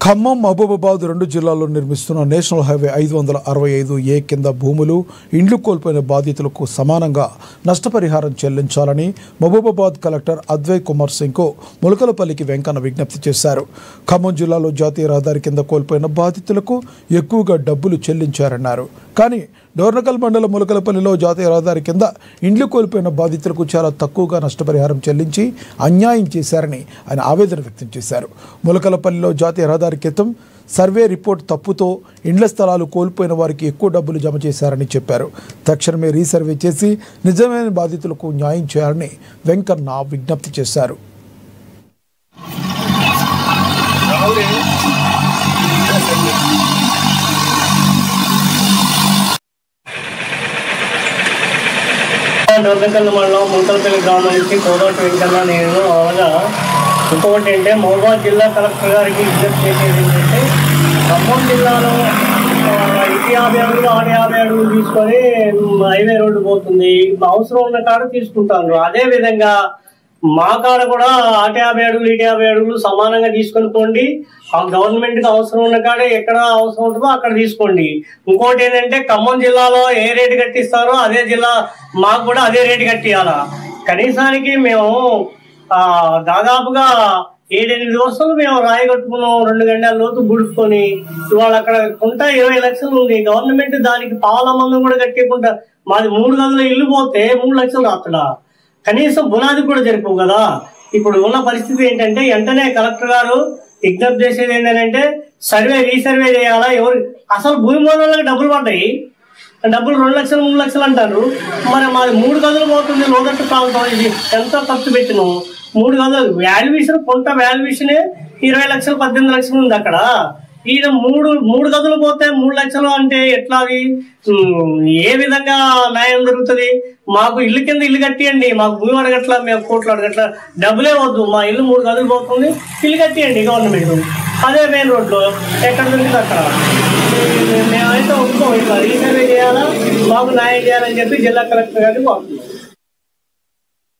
ఖమ్మం, మహబూబాబాద్ రెండు జిల్లాల్లో నిర్మిస్తున్న నేషనల్ హైవే 565A కింద భూములు, ఇండ్లు కోల్పోయిన బాధితులకు సమానంగా నష్టపరిహారం చెల్లించాలని మహబూబాబాద్ కలెక్టర్ అద్వయ్ కుమార్ సింగ్కు ములకలపల్లికి వెంకన్న విజ్ఞప్తి చేశారు. ఖమ్మం జిల్లాలో జాతీయ రహదారి కింద కోల్పోయిన బాధితులకు ఎక్కువగా డబ్బులు చెల్లించారన్నారు. కానీ డోర్నకల్ మండలం ములకలపల్లిలో జాతీయ రహదారి కింద ఇండ్లు కోల్పోయిన బాధితులకు చాలా తక్కువగా నష్టపరిహారం చెల్లించి అన్యాయం చేశారని ఆయన ఆవేదన వ్యక్తం చేశారు. ములకలపల్లిలో జాతీయ రహదారి క్రితం సర్వే రిపోర్ట్ తప్పుతో ఇండ్ల స్థలాలు కోల్పోయిన వారికి ఎక్కువ డబ్బులు జమ చేశారని చెప్పారు. తక్షణమే రీసర్వే చేసి నిజమైన బాధితులకు న్యాయం చేయాలని వెంకన్న విజ్ఞప్తి చేశారు. డోర్నకల్ మండలం ములకలపల్లి గ్రామం నుంచి కోదాటి వెంకన్న నేను అవగా ఇంకొకటి ఏంటంటే మహబూబాబాద్ జిల్లా కలెక్టర్ గారికి విజ్ఞప్తి చేసేది ఏంటంటే ఖమ్మం జిల్లాలో 50 అడుగులు 50 అడుగులు తీసుకొని హైవే రోడ్డు పోతుంది. అవసరం ఉన్న కాడ తీసుకుంటాను. అదేవిధంగా మా కాడ కూడా 50 అడుగులు 50 అడుగులు సమానంగా తీసుకొని పోండి. ఆ గవర్నమెంట్కి అవసరం ఉన్న కాడే ఎక్కడ అవసరం ఉంటుందో అక్కడ తీసుకోండి. ఇంకోటి ఏంటంటే ఖమ్మం జిల్లాలో ఏ రేటు కట్టిస్తారో అదే జిల్లా మాకు కూడా అదే రేటు కట్టియాలా. కనీసానికి మేము దాదాపుగా 7-8 రోజులు మేము రాయి కట్టుకున్నాం. 2 గంటల లోతు గుడుపుకొని ఇవాళ అక్కడ కుంట 20 లక్షలు ఉంది. గవర్నమెంట్ దానికి పాల మందం కూడా కట్టేకుండా మాది 3 గదుల ఇల్లు పోతే 3 లక్షలు రాత్తడా. కనీసం బునాది కూడా జరిపోవు కదా. ఇప్పుడు ఉన్న పరిస్థితి ఏంటంటే వెంటనే కలెక్టర్ గారు విజ్ఞప్తి చేసేది ఏంటంటే రీసర్వే చేయాలా. ఎవరు అసలు భూమి మూలకి డబ్బులు పడ్డాయి, డబ్బులు 2 లక్షలు 3 లక్షలు అంటారు. మరి మాది 3 గదులు పోతుంది. లోదట్టు ప్రాంతం ఇది ఎంతో ఖర్చు పెట్టినాం. 3 గదులు వాల్యుయేషన్ కొంత వాల్యుయేషనే 20 లక్షలు 18 లక్షలు ఉంది అక్కడ. ఈయన మూడు గదులు పోతే 3 లక్షలు అంటే ఎట్లా? అది ఏ విధంగా న్యాయం జరుగుతుంది? మాకు ఇల్లు కింద ఇల్లు కట్టియండి, మాకు భూమి అడగట్లా, మేము కోట్లు అడగట్లా, డబ్బులే వద్దు, మా ఇల్లు 3 గదులు పోతుంది, ఇల్లు కట్టియండి గవర్నమెంట్. అదే మెయిన్ రోడ్లో ఎక్కడ దొరికింది అక్కడ. మేమైతే ఒప్పుకోం. ఇట్లా రీసర్వే చేయాలా, మాకు న్యాయం చేయాలని చెప్పి జిల్లా కలెక్టర్ గారికి